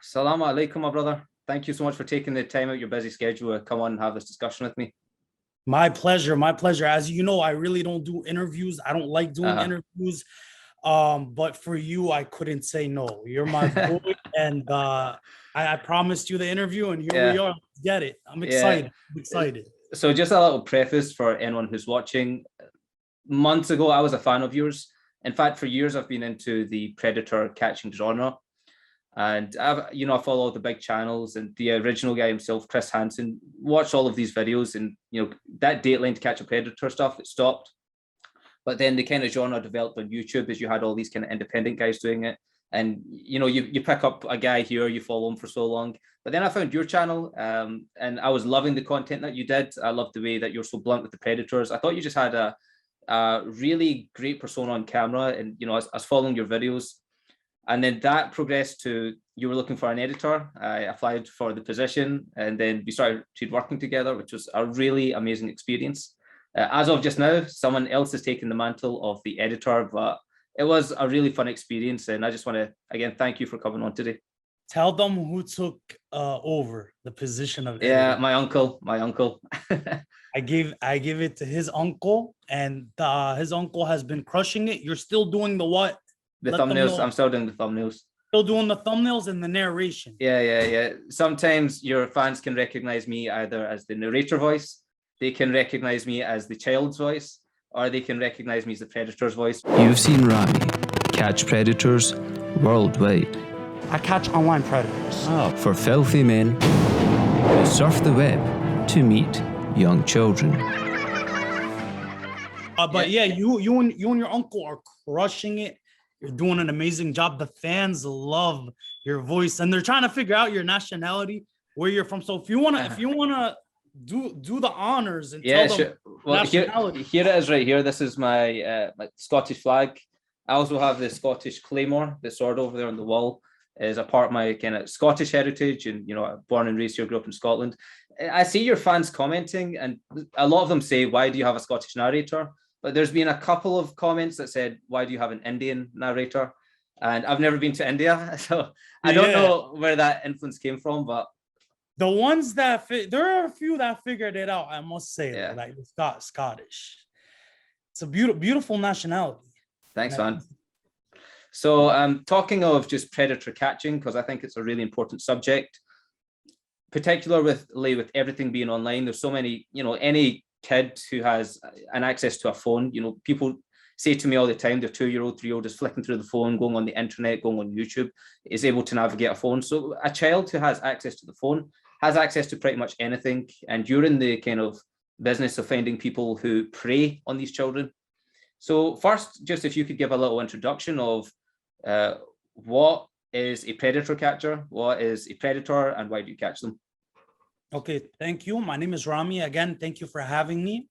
Salaam alaikum, my brother. Thank you so much for taking the time out your busy schedule to come on and have this discussion with me. My pleasure. My pleasure. As you know, I really don't do interviews. I don't like doing interviews. But for you, I couldn't say no. You're my boy, and I promised you the interview, and here we are. Let's get it. I'm excited. I'm excited. So just a little preface for anyone who's watching. Months ago, I was a fan of yours. In fact, for years, I've been into the predator catching genre. And I follow all the big channels, and the original guy himself, Chris Hansen, watched all of these videos, and that Dateline to Catch a Predator stuff, it stopped. But then the kind of genre developed on YouTube as you had all these kind of independent guys doing it. And you pick up a guy here, you follow him for so long. But then I found your channel, and I was loving the content that you did. I loved the way that you're so blunt with the predators. I thought you just had a really great persona on camera, and I was following your videos. And then that progressed to you were looking for an editor. I applied for the position, and then we started working together, which was a really amazing experience. As of just now, someone else has taken the mantle of the editor, but it was a really fun experience. And I just want to, again, thank you for coming on today. Tell them who took over the position of editor. Yeah, my uncle. I gave it to his uncle, and his uncle has been crushing it. You're still doing the what? The thumbnails. I'm still doing the thumbnails. Still doing the thumbnails and the narration. Yeah. Sometimes your fans can recognize me either as the narrator voice, they can recognize me as the child's voice, or they can recognize me as the predator's voice. You've seen Ramy catch predators worldwide. I catch online predators. For filthy men who surf the web to meet young children. But you and your uncle are crushing it. You're doing an amazing job. The fans love your voice, and they're trying to figure out your nationality, where you're from. So if you wanna do the honors and tell them sure. Well, here it is right here. This is my Scottish flag. I also have the Scottish claymore, the sword over there on the wall, is a part of my kind of Scottish heritage, and born and raised here, grew up in Scotland. I see your fans commenting, and a lot of them say, "Why do you have a Scottish narrator?" But there's been a couple of comments that said, "Why do you have an Indian narrator?" And I've never been to India, so I don't know where that influence came from. But the ones that there are a few that figured it out, I must say, like Scottish. It's a beautiful nationality. Thanks, man. So talking of just predator catching, because I think it's a really important subject, particularly with everything being online. There's so many, any kid who has an access to a phone, people say to me all the time, their 2-year-old, 3-year-old is flicking through the phone, going on the internet, going on YouTube, is able to navigate a phone. So a child who has access to the phone has access to pretty much anything. And you're in the kind of business of finding people who prey on these children. So first, just if you could give a little introduction of what is a predator catcher, what is a predator, and why do you catch them? Okay, thank you. My name is Ramy. Again, thank you for having me.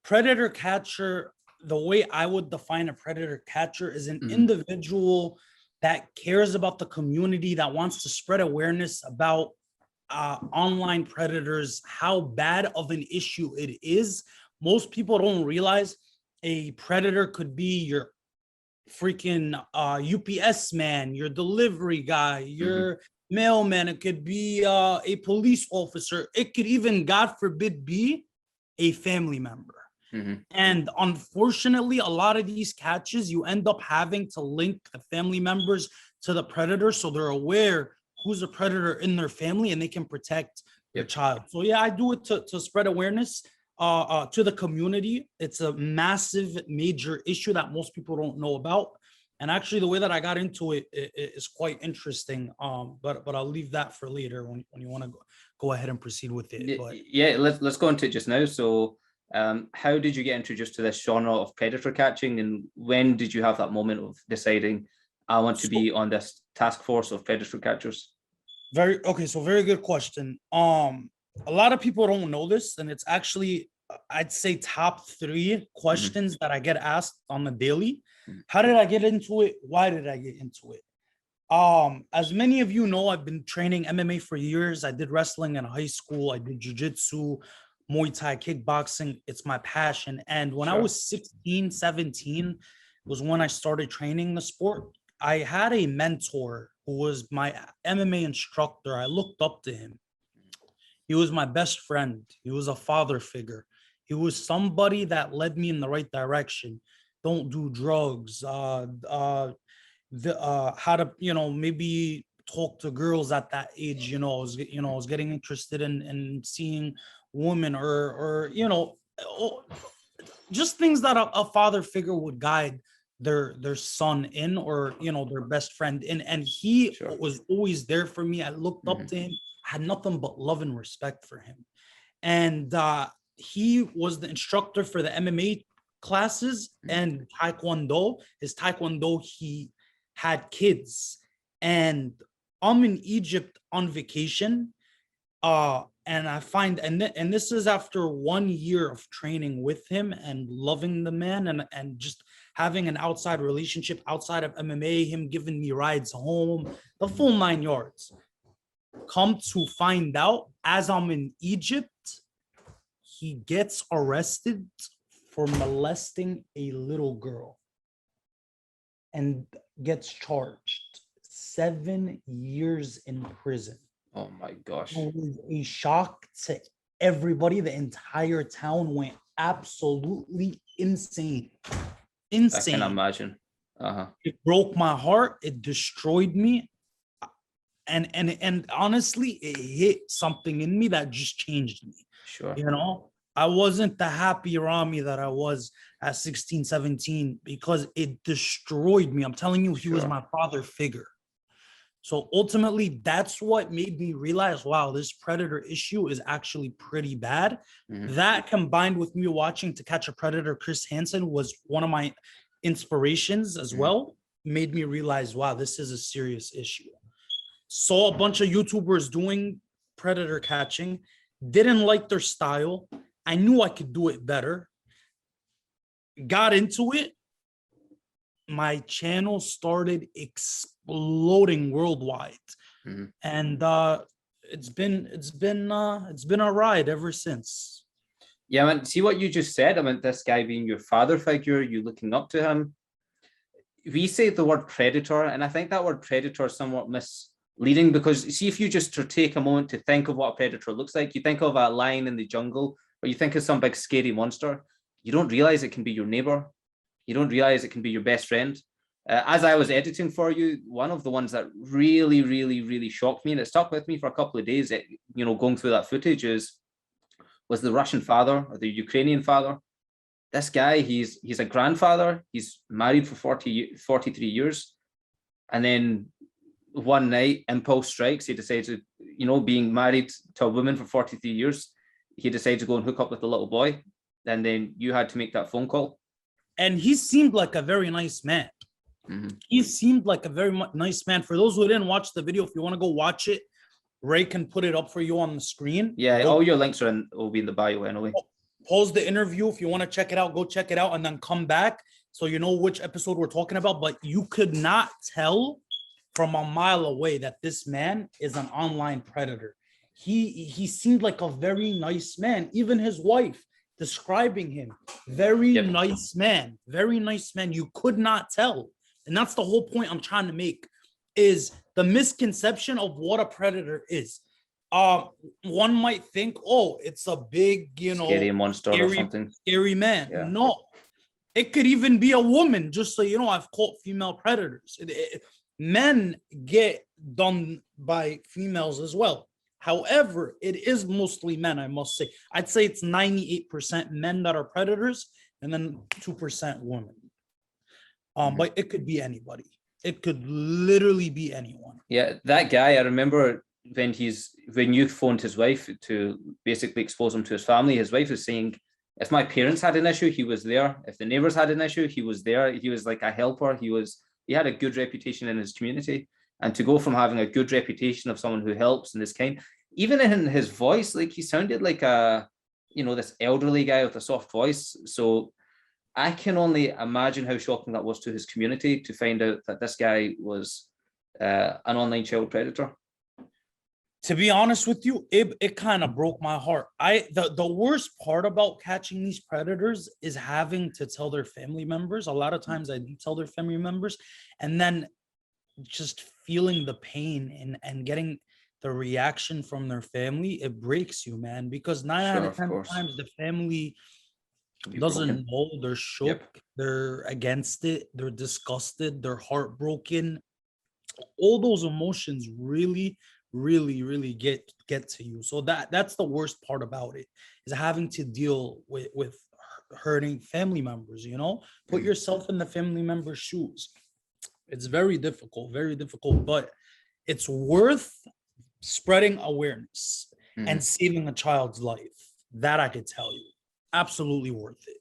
Predator catcher, the way I would define a predator catcher is an individual that cares about the community, that wants to spread awareness about online predators, how bad of an issue it is. Most people don't realize a predator could be your freaking UPS man, your delivery guy, your mailman. It could be a police officer. It could even, God forbid, be a family member. And unfortunately, a lot of these catches, you end up having to link the family members to the predator, so they're aware who's a predator in their family and they can protect their child. So yeah, I do it to spread awareness to the community. It's a massive, major issue that most people don't know about. And actually, the way that I got into it is quite interesting. But I'll leave that for later when you want to go ahead and proceed with it. But yeah, let's go into it just now. So how did you get introduced to this genre of predator catching, and when did you have that moment of deciding I want to be on this task force of predator catchers? Very good question. A lot of people don't know this, and it's actually, I'd say, top 3 questions that I get asked on the daily. How did I get into it? Why did I get into it? As many of you know, I've been training MMA for years. I did wrestling in high school. I did jiu-jitsu, Muay Thai, kickboxing. It's my passion. And when I was 16, 17, was when I started training the sport. I had a mentor who was my MMA instructor. I looked up to him. He was my best friend. He was a father figure. He was somebody that led me in the right direction. Don't do drugs. How to, maybe talk to girls at that age. I was getting interested in seeing women, or just things that a father figure would guide their son in, or their best friend in. And he Sure. was always there for me. I looked up to him. I had nothing but love and respect for him. And he was the instructor for the MMA classes and Taekwondo. His Taekwondo, he had kids. And I'm in Egypt on vacation. And I find, and this is after 1 year of training with him and loving the man, and just having an outside relationship outside of MMA, him giving me rides home, the full 9 yards. Come to find out, as I'm in Egypt, he gets arrested for molesting a little girl and gets charged 7 years in prison. Oh my gosh. It was a shock to everybody. The entire town went absolutely insane. Insane. I can imagine. It broke my heart. It destroyed me. And honestly, it hit something in me that just changed me. Sure. I wasn't the happy Ramy that I was at 16, 17, because it destroyed me. I'm telling you, he was my father figure. So ultimately, that's what made me realize, wow, this predator issue is actually pretty bad. That, combined with me watching To Catch a Predator, Chris Hansen was one of my inspirations as well, made me realize, wow, this is a serious issue. Saw a bunch of YouTubers doing predator catching, didn't like their style. I knew I could do it better. Got into it. My channel started exploding worldwide, and it's been a ride ever since. Yeah, I mean, see what you just said. I mean, this guy being your father figure, you looking up to him. We say the word predator, and I think that word predator is somewhat misleading, because see, if you just take a moment to think of what a predator looks like, you think of a lion in the jungle, or you think of some big scary monster. You don't realize it can be your neighbor. You don't realize it can be your best friend. As I was editing for you, one of the ones that really, really, really shocked me, and it stuck with me for a couple of days, going through that footage, was the Russian father, or the Ukrainian father. This guy, he's a grandfather. He's married for 43 years. And then one night, impulse strikes. He decides to, being married to a woman for 43 years, he decided to go and hook up with the little boy. And then you had to make that phone call. And he seemed like a very nice man. He seemed like a very nice man. For those who didn't watch the video, if you want to go watch it, Ray can put it up for you on the screen. Yeah, all your links will be in the bio anyway. Pause the interview if you want to check it out. Go check it out and then come back so you know which episode we're talking about. But you could not tell from a mile away that this man is an online predator. He seemed like a very nice man. Even his wife describing him, very nice man, very nice man. You could not tell. And that's the whole point I'm trying to make, is the misconception of what a predator is. One might think, oh, it's a big, scary monster or something. Scary man. Yeah. No, it could even be a woman. Just so you know, I've caught female predators. Men get done by females as well. However, it is mostly men, I must say. I'd say it's 98% men that are predators, and then 2% women. But it could be anybody. It could literally be anyone. Yeah, that guy, I remember when you phoned his wife to basically expose him to his family, his wife was saying, if my parents had an issue, he was there. If the neighbors had an issue, he was there. He was like a helper. He had a good reputation in his community. And to go from having a good reputation of someone who helps in this kind, even in his voice, like he sounded like this elderly guy with a soft voice. So I can only imagine how shocking that was to his community to find out that this guy was an online child predator. To be honest with you, it kind of broke my heart. The worst part about catching these predators is having to tell their family members. A lot of times I do tell their family members, and then just feeling the pain and getting the reaction from their family, it breaks you, man, because 9 out Sure, of of 10 course. times the family Be doesn't broken. know, they're shook, Yep. they're against it, they're disgusted, they're heartbroken. All those emotions really get to you. So that's the worst part about it, is having to deal with hurting family members, you know. Put Mhm. yourself in the family member's shoes. It's very difficult, but it's worth spreading awareness and Mhm. saving a child's life. That I could tell you. Absolutely worth it.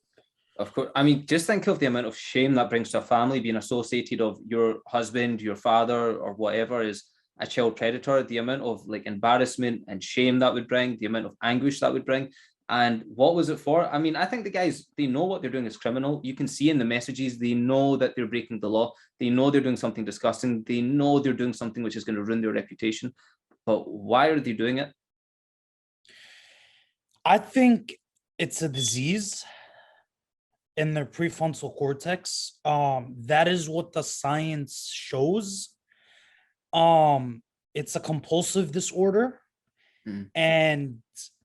Of course. I mean, just think of the amount of shame that brings to a family being associated of your husband, your father, or whatever is a child predator. The amount of like embarrassment and shame that would bring, the amount of anguish that would bring. And what was it for? I mean, I think the guys, they know what they're doing is criminal. You can see in the messages, they know that they're breaking the law. They know they're doing something disgusting. They know they're doing something which is going to ruin their reputation. But why are they doing it? I think it's a disease in their prefrontal cortex. That is what the science shows. It's a compulsive disorder, Mm. and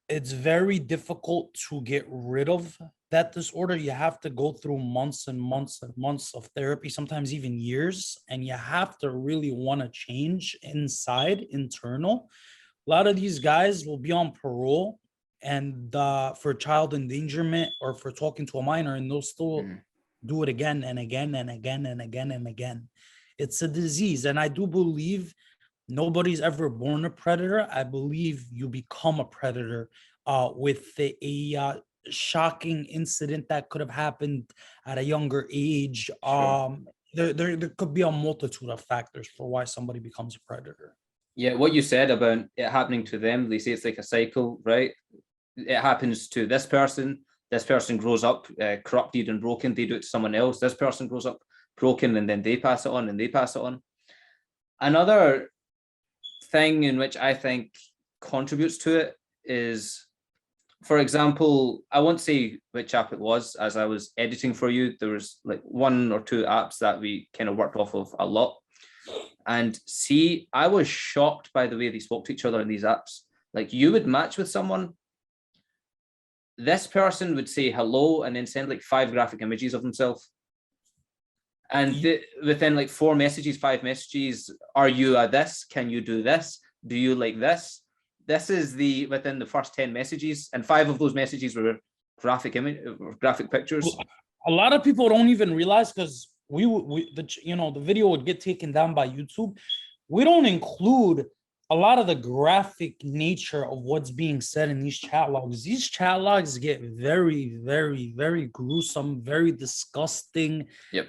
it's very difficult to get rid of that disorder. You have to go through months and months and months of therapy, sometimes even years, and you have to really want to change inside, internal. A lot of these guys will be on parole and for child endangerment or for talking to a minor, and they'll still Mm. do it again and again and again and again and again. It's a disease, and I do believe nobody's ever born a predator. I believe you become a predator with a shocking incident that could have happened at a younger age. Sure. There could be a multitude of factors for why somebody becomes a predator. Yeah, what you said about it happening to them, they say it's like a cycle, right? It happens to this person grows up corrupted and broken, they do it to someone else, this person grows up broken, and then they pass it on and they pass it on. Another thing in which I think contributes to it is, for example, I won't say which app it was. As I was editing for you, there was like 1 or 2 apps that we kind of worked off of a lot. And see, I was shocked by the way they spoke to each other in these apps. Like, you would match with someone, this person would say hello and then send like 5 graphic images of themselves. And within like 4 messages, 5 messages, are you this? Can you do this? Do you like this? This is within the first 10 messages, and 5 of those messages were graphic pictures. A lot of people don't even realize, because the video would get taken down by YouTube. We don't include a lot of the graphic nature of what's being said in these chat logs. These chat logs get very gruesome, very disgusting. Yep.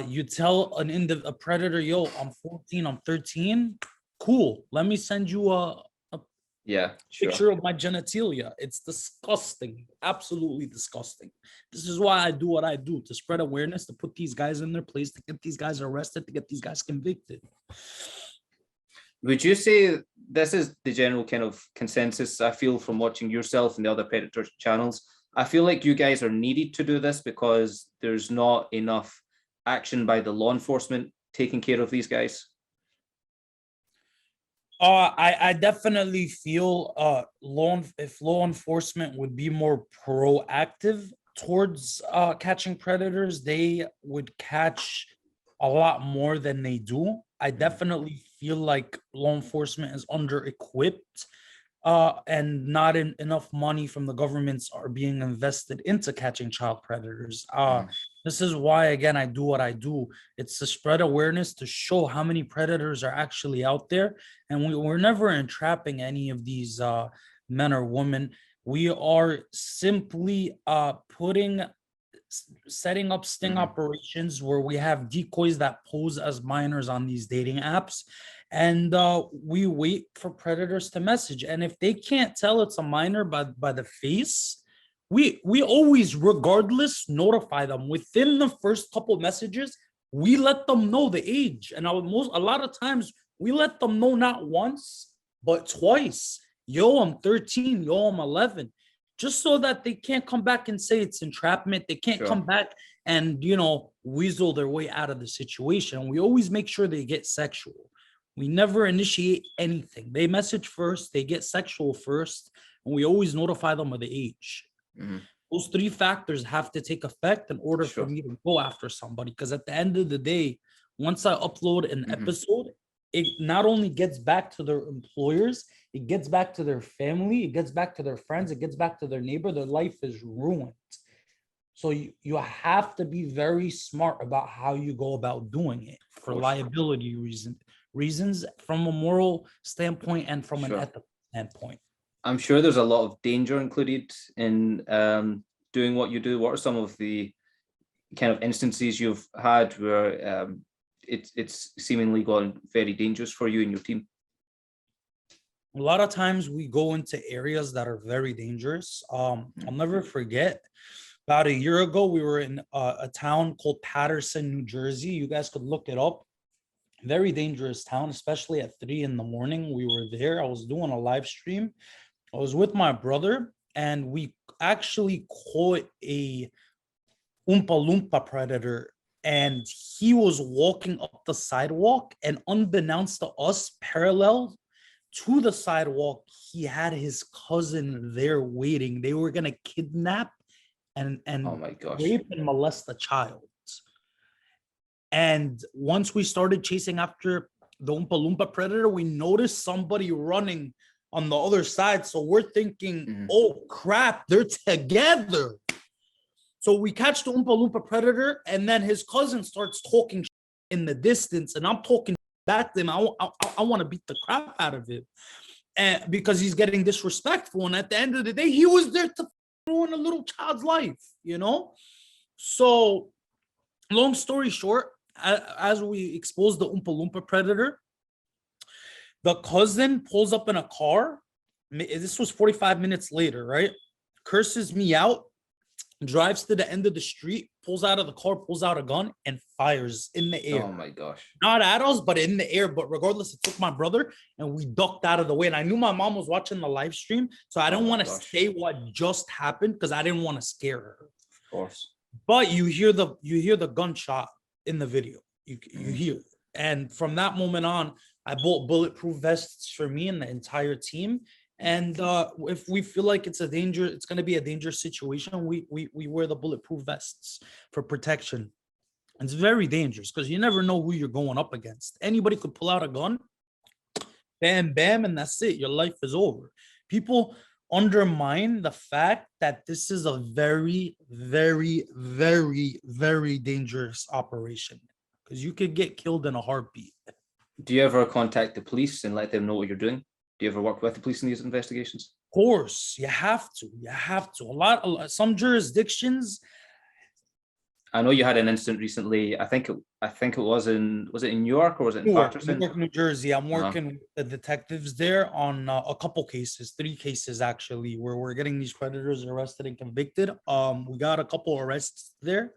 You tell a predator, yo, I'm 14, I'm 13. Cool. Let me send you a picture of my genitalia. It's disgusting. Absolutely disgusting. This is why I do what I do, to spread awareness, to put these guys in their place, to get these guys arrested, to get these guys convicted. Would you say this is the general kind of consensus I feel from watching yourself and the other Predator channels? I feel like you guys are needed to do this because there's not enough action by the law enforcement taking care of these guys. I definitely feel if law enforcement would be more proactive towards catching predators, they would catch a lot more than they do. I definitely feel like law enforcement is under-equipped, and not enough money from the governments are being invested into catching child predators. This is why, again, I do what I do. It's to spread awareness, to show how many predators are actually out there. And we're never entrapping any of these men or women. We are simply setting up sting operations where we have decoys that pose as minors on these dating apps, and we wait for predators to message. And if they can't tell it's a minor by the face, we always, regardless, notify them within the first couple messages. We let them know the age, and a lot of times we let them know not once but twice. Yo, I'm 13. Yo, I'm 11. Just so that they can't come back and say it's entrapment. They can't come back and weasel their way out of the situation. We always make sure they get sexual. We never initiate anything. They message first, they get sexual first, and we always notify them of the age. Those three factors have to take effect in order for me to go after somebody. Because at the end of the day, once I upload an episode, it not only gets back to their employers, it gets back to their family, it gets back to their friends, it gets back to their neighbor. Their life is ruined. So you have to be very smart about how you go about doing it for liability reasons, from a moral standpoint and from an ethical standpoint. I'm sure there's a lot of danger included in doing what you do. What are some of the kind of instances you've had where it's seemingly gone very dangerous for you and your team? A lot of times we go into areas that are very dangerous. I'll never forget, about a year ago, we were in a town called Patterson, New Jersey. You guys could look it up. Very dangerous town, especially at 3 a.m. We were there. I was doing a live stream. I was with my brother, and we actually caught a Oompa Loompa predator, and he was walking up the sidewalk, and unbeknownst to us, parallel to the sidewalk, he had his cousin there waiting. They were going to kidnap and oh my gosh, rape and molest the child. And once we started chasing after the Oompa Loompa predator, we noticed somebody running on the other side. So we're thinking, oh crap, they're together. So we catch the Oompa Loompa predator, and then his cousin starts talking in the distance, and I'm talking back to him. I want to beat the crap out of him, and because he's getting disrespectful. And at the end of the day, he was there to ruin a little child's life, you know? So long story short, as we expose the Oompa Loompa predator, the cousin pulls up in a car. This was 45 minutes later, right? Curses me out, drives to the end of the street, pulls out of the car, pulls out a gun, and fires in the air. Oh my gosh. Not at us, but in the air. But regardless, it took my brother, and we ducked out of the way. And I knew my mom was watching the live stream, so I didn't want to say what just happened because I didn't want to scare her. Of course. But you hear the gunshot in the video. You hear it. And from that moment on, I bought bulletproof vests for me and the entire team. And if we feel like it's going to be a dangerous situation, we wear the bulletproof vests for protection. It's very dangerous because you never know who you're going up against. Anybody could pull out a gun, bam, bam, and that's it. Your life is over. People undermine the fact that this is a very, very, very, very dangerous operation because you could get killed in a heartbeat. Do you ever contact the police and let them know what you're doing? Do you ever work with the police in these investigations? Of course, you have to. You have to. Some jurisdictions. I know you had an incident recently. I think it was in New York or was it in Patterson? New York, New Jersey. I'm working with the detectives there on a couple cases, 3 cases actually, where we're getting these predators arrested and convicted. We got a couple arrests there,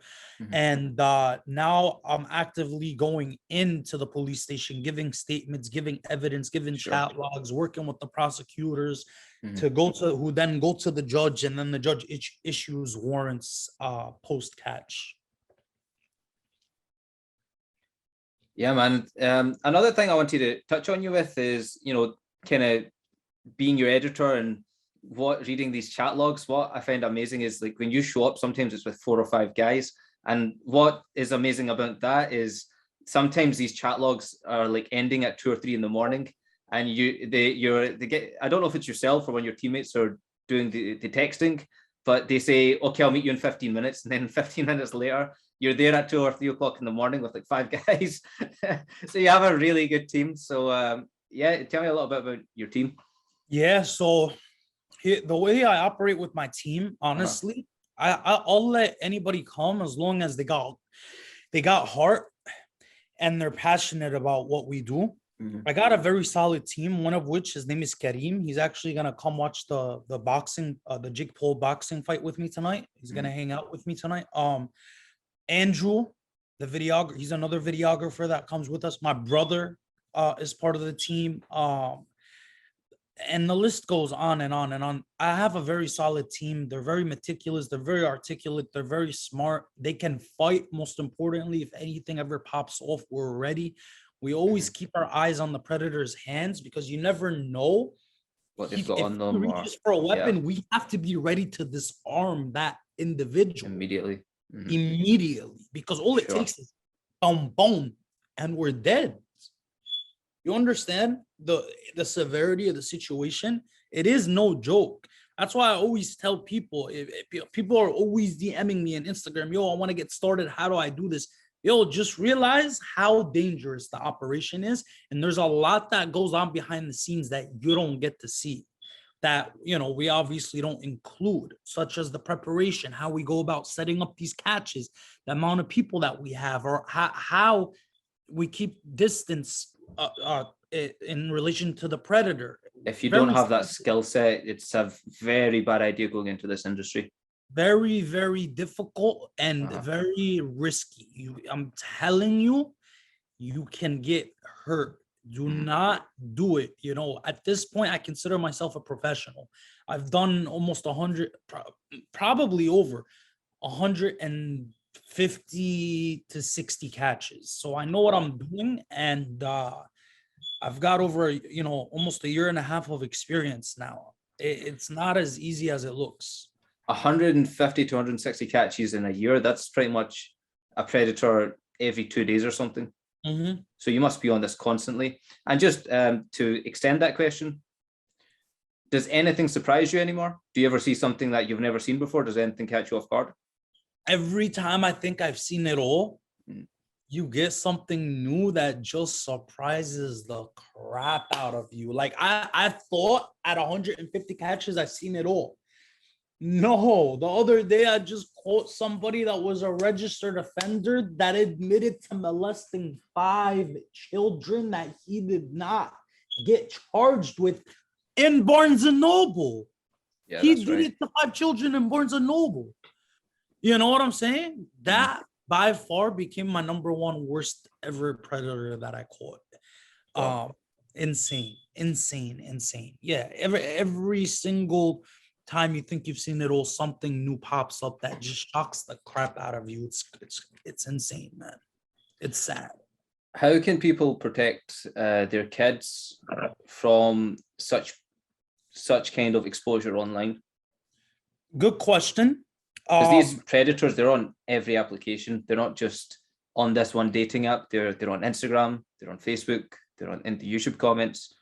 and now I'm actively going into the police station, giving statements, giving evidence, giving chat logs, working with the prosecutors who then go to the judge, and then the judge issues warrants post catch. Yeah, man. Another thing I wanted to touch on you with is, kind of being your editor and reading these chat logs. What I find amazing is like when you show up, sometimes it's with 4 or 5 guys. And what is amazing about that is sometimes these chat logs are like ending at 2 or 3 in the morning. And they get, I don't know if it's yourself or when your teammates are doing the texting, but they say, okay, I'll meet you in 15 minutes. And then 15 minutes later, you're there at 2 or 3 o'clock in the morning with like 5 guys. So you have a really good team. So tell me a little bit about your team. Yeah, so the way I operate with my team, honestly, I'll let anybody come as long as they got heart and they're passionate about what we do. I got a very solid team, one of which his name is Karim. He's actually gonna come watch the boxing, the Jake Paul boxing fight with me tonight. He's gonna hang out with me tonight. Andrew, the videographer, he's another videographer that comes with us. My brother is part of the team. and the list goes on and on and on. I have a very solid team. They're very meticulous. They're very articulate. They're very smart. They can fight. Most importantly, if anything ever pops off, we're ready. We always keep our eyes on the predator's hands because you never know what they've got if on he them, or reaches for a weapon. We have to be ready to disarm that individual immediately. immediately, because all it Sure. takes is boom, boom, and we're dead. You understand the severity of the situation? It is no joke. That's why I always tell people, if people are always DMing me on Instagram, yo, I want to get started. How do I do this? Yo, just realize how dangerous the operation is. And there's a lot that goes on behind the scenes that you don't get to see, that, you know, we obviously don't include, such as the preparation, how we go about setting up these catches, the amount of people that we have, or how we keep distance in relation to the predator. If you don't have that skill set, it's a very bad idea going into this industry. Very, very difficult and very risky. I'm telling you, you can get hurt. Do not do it. You know, at this point, I consider myself a professional. I've done almost 100, probably over 150 to 60 catches. So I know what I'm doing, and I've got over, you know, almost a year and a half of experience now. It's not as easy as it looks. 150 to 160 catches in a year. That's pretty much a predator every 2 days or something. So you must be on this constantly. And just to extend that question, does anything surprise you anymore? Do you ever see something that you've never seen before? Does anything catch you off guard? Every time I think I've seen it all, you get something new that just surprises the crap out of you. Like I thought at 150 catches, I've seen it all. No, the other day I just caught somebody that was a registered offender that admitted to molesting 5 children that he did not get charged with in Barnes and Noble. Yeah, he did it to 5 children in Barnes and Noble. You know what I'm saying? That by far became my #1 worst ever predator that I caught. Insane. Yeah, every single time you think you've seen it all, something new pops up that just shocks the crap out of you. It's insane, man. It's sad. How can people protect their kids from such kind of exposure online? Good question. Because these predators, they're on every application. They're not just on this one dating app. They're on Instagram. They're on Facebook. They're in the YouTube comments.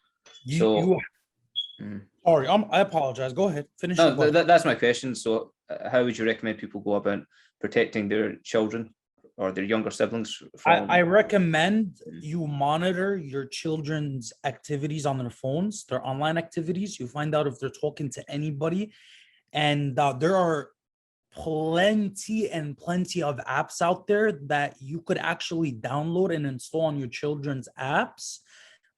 Sorry, I apologize. Go ahead. Finish. No, that's my question. So, how would you recommend people go about protecting their children or their younger siblings from? I recommend you monitor your children's activities on their phones, their online activities. You find out if they're talking to anybody, and there are plenty of apps out there that you could actually download and install on your children's apps,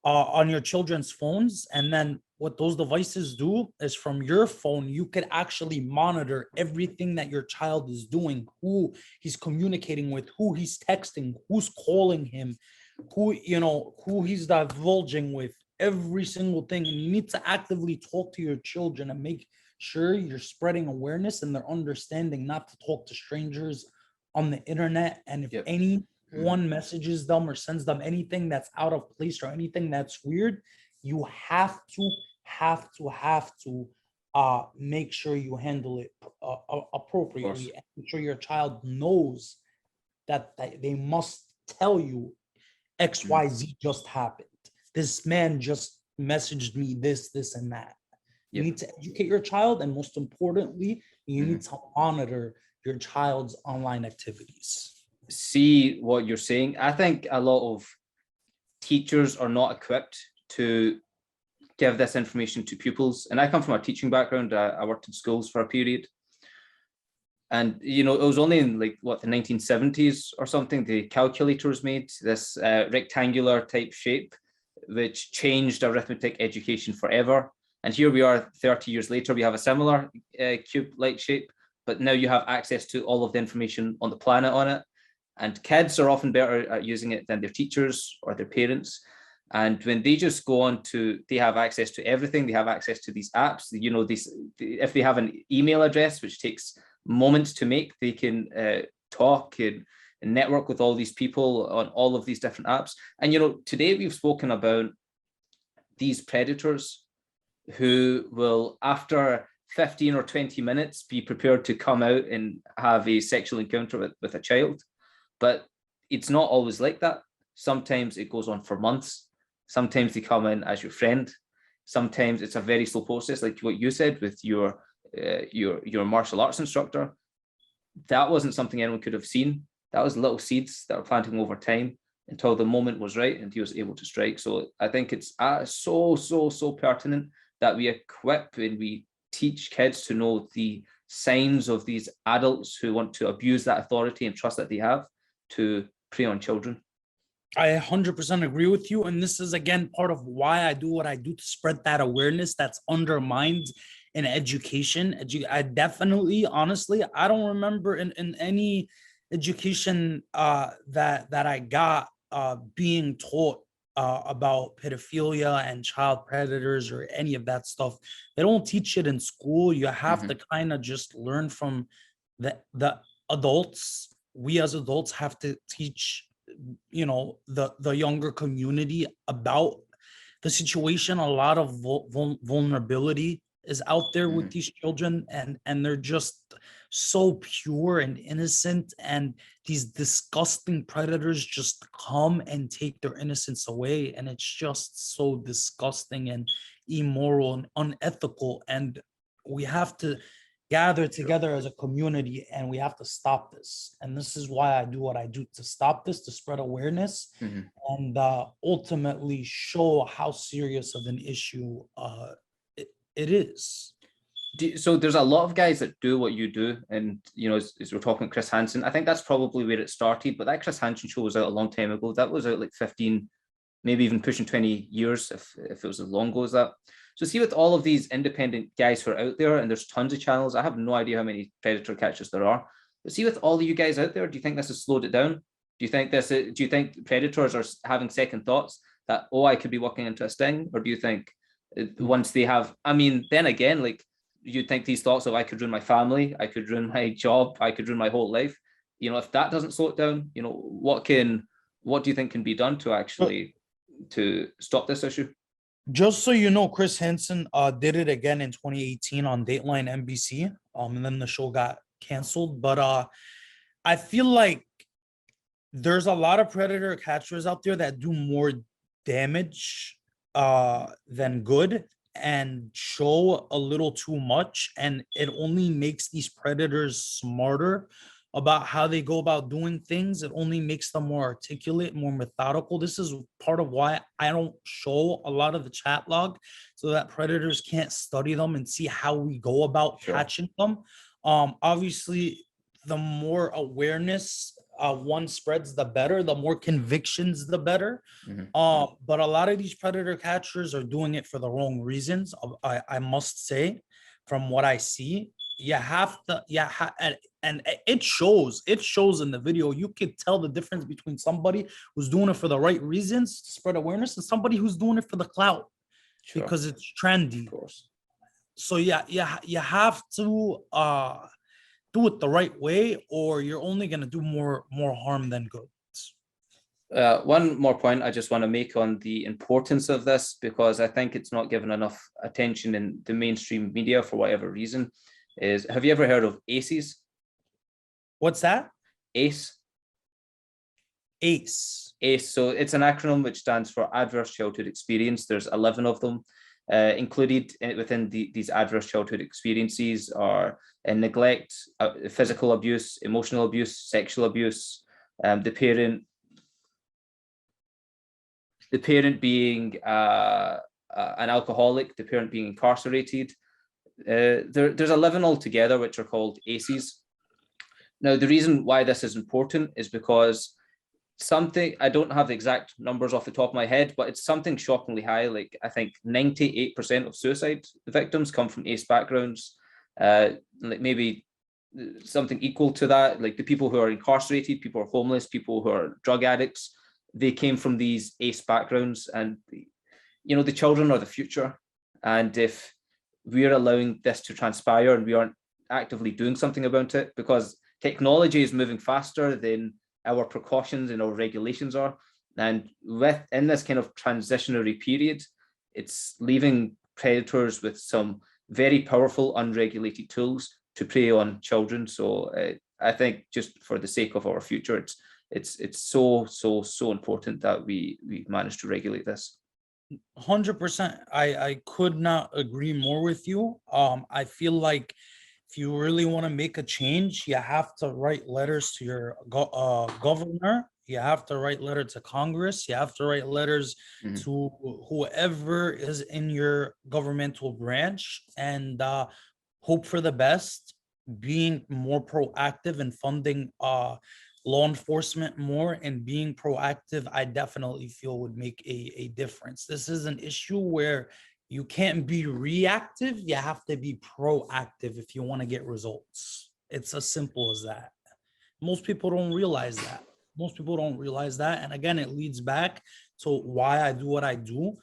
on your children's phones. And then what those devices do is, from your phone, you could actually monitor everything that your child is doing, who he's communicating with, who he's texting, who's calling him, who he's divulging with, every single thing. And you need to actively talk to your children and make sure you're spreading awareness and they're understanding not to talk to strangers on the internet. And if anyone messages them or sends them anything that's out of place or anything that's weird, you have to make sure you handle it appropriately, and make sure your child knows that they must tell you XYZ just happened. This man just messaged me this and that. You need to educate your child, and most importantly, you need to monitor your child's online activities. See what you're saying. I think a lot of teachers are not equipped to give this information to pupils. And I come from a teaching background. I worked in schools for a period. And, you know, it was only in the 1970s or something, the calculator was made, this rectangular type shape, which changed arithmetic education forever. And here we are 30 years later, we have a similar cube-like shape, but now you have access to all of the information on the planet on it. And kids are often better at using it than their teachers or their parents. And when they just go on to, they have access to everything. They have access to these apps. You know, if they have an email address, which takes moments to make, they can talk and network with all these people on all of these different apps. And, you know, today we've spoken about these predators who will, after 15 or 20 minutes, be prepared to come out and have a sexual encounter with a child. But it's not always like that. Sometimes it goes on for months. Sometimes they come in as your friend. Sometimes it's a very slow process, like what you said with your martial arts instructor. That wasn't something anyone could have seen. That was little seeds that were planting over time until the moment was right and he was able to strike. So I think it's so pertinent that we equip and we teach kids to know the signs of these adults who want to abuse that authority and trust that they have to prey on children. I 100% agree with you. And this is, again, part of why I do what I do, to spread that awareness that's undermined in education. I definitely, honestly, I don't remember in any education that I got being taught about pedophilia and child predators or any of that stuff. They don't teach it in school. You have to kind of just learn from the adults. We as adults have to teach, you know, the younger community about the situation. A lot of vulnerability is out there with these children, and they're just so pure and innocent, and these disgusting predators just come and take their innocence away, and it's just so disgusting and immoral and unethical. And we have to gather together as a community, and we have to stop this. And this is why I do what I do, to stop this, to spread awareness, and ultimately show how serious of an issue it is. So there's a lot of guys that do what you do, and you know, as we're talking Chris Hansen, I think that's probably where it started. But that Chris Hansen show was out a long time ago. That was out like 15, maybe even pushing 20 years, if it was as long ago as that. So see, with all of these independent guys who are out there, and there's tons of channels, I have no idea how many predator catchers there are. But see, with all of you guys out there, do you think this has slowed it down? Do you think predators are having second thoughts that, oh, I could be walking into a sting? Or do you think once they have, I mean, then again, like, you'd think these thoughts of, I could ruin my family, I could ruin my job, I could ruin my whole life. You know, if that doesn't slow it down, you know, what do you think can be done to actually to stop this issue? Just so you know, Chris Hansen did it again in 2018 on Dateline NBC, and then the show got canceled. But I feel like there's a lot of predator catchers out there that do more damage than good, and show a little too much, and it only makes these predators smarter about how they go about doing things. It only makes them more articulate, more methodical. This is part of why I don't show a lot of the chat log, so that predators can't study them and see how we go about catching them. Obviously, the more awareness one spreads, the better. The more convictions, the better. But a lot of these predator catchers are doing it for the wrong reasons. I must say, from what I see, you have to, and it shows in the video. You could tell the difference between somebody who's doing it for the right reasons to spread awareness and somebody who's doing it for the clout because it's trendy. Of course. So you have to do it the right way, or you're only going to do more harm than good. One more point I just want to make on the importance of this, because I think it's not given enough attention in the mainstream media for whatever reason, is, have you ever heard of ACEs? What's that? ACE. ACE. ACE. So it's an acronym which stands for Adverse Childhood Experience. There's 11 of them. Included within these adverse childhood experiences are neglect, physical abuse, emotional abuse, sexual abuse, the parent being an alcoholic, the parent being incarcerated. There's 11 altogether, which are called ACEs. Now, the reason why this is important is because I don't have the exact numbers off the top of my head, but it's something shockingly high. Like, I think 98% of suicide victims come from ACE backgrounds. Like maybe something equal to that, like the people who are incarcerated, people who are homeless, people who are drug addicts, they came from these ace backgrounds, and the children are the future. And if we're allowing this to transpire and we aren't actively doing something about it, because technology is moving faster than our precautions and our regulations are, and in this kind of transitionary period, it's leaving predators with some very powerful unregulated tools to prey on children. So I think just for the sake of our future, it's so important that we manage to regulate this. 100%. I could not agree more with you. I feel like if you really want to make a change, you have to write letters to your governor. You have to write letter to Congress. You have to write letters to whoever is in your governmental branch, and hope for the best. Being more proactive and funding law enforcement more and being proactive, I definitely feel would make a difference. This is an issue where you can't be reactive. You have to be proactive if you want to get results. It's as simple as that. Most people don't realize that. And again, it leads back to why I do what I do,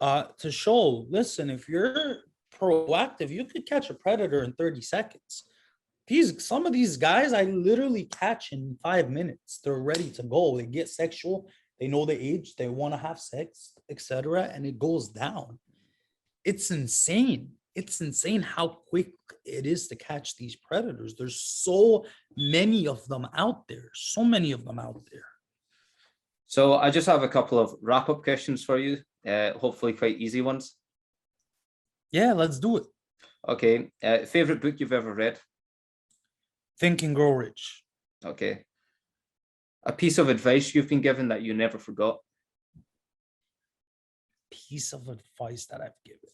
to show, listen, if you're proactive, you could catch a predator in 30 seconds. Some of these guys I literally catch in 5 minutes. They're ready to go. They get sexual. They know the age. They want to have sex, etc. And it goes down. It's insane. It's insane how quick it is to catch these predators. There's so many of them out there. So I just have a couple of wrap-up questions for you. Hopefully quite easy ones. Yeah, let's do it. Okay. Favorite book you've ever read? Think and Grow Rich. Okay. A piece of advice you've been given that you never forgot? Piece of advice that I've given.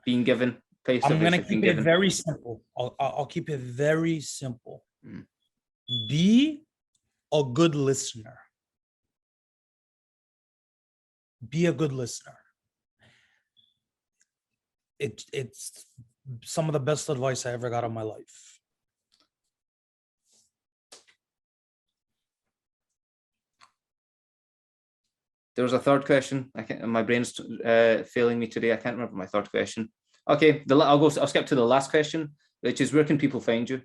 Being given. I'm going to keep it very simple. I'll keep it very simple. Be a good listener. Be a good listener. It's some of the best advice I ever got in my life. There was a third question. My brain's failing me today. I can't remember my third question. Okay, I'll skip to the last question, which is, where can people find you?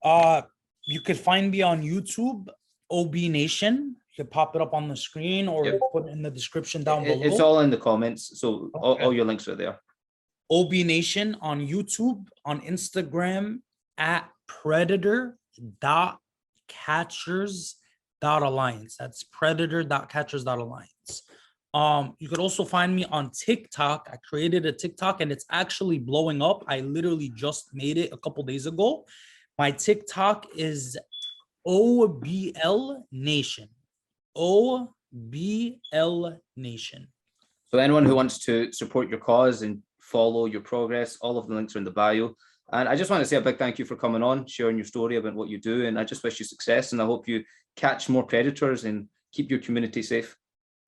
You could find me on YouTube, OB Nation. You can pop it up on the screen or put it in the description down below. It's all in the comments, so all your links are there. OB Nation on YouTube, on Instagram at predator.catchers.alliance. That's predator.catchers.alliance. You could also find me on TikTok. I created a TikTok and it's actually blowing up. I literally just made it a couple days ago. My TikTok is OBL Nation. OBL Nation. So anyone who wants to support your cause and follow your progress, all of the links are in the bio. And I just want to say a big thank you for coming on, sharing your story about what you do. And I just wish you success, and I hope you catch more predators and keep your community safe.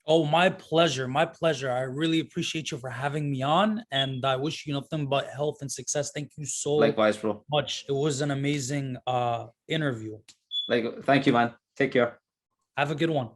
Oh, my pleasure. My pleasure. I really appreciate you for having me on, and I wish you nothing but health and success. Thank you so Likewise, bro. much. It was an amazing interview. Thank you, man. Take care. Have a good one.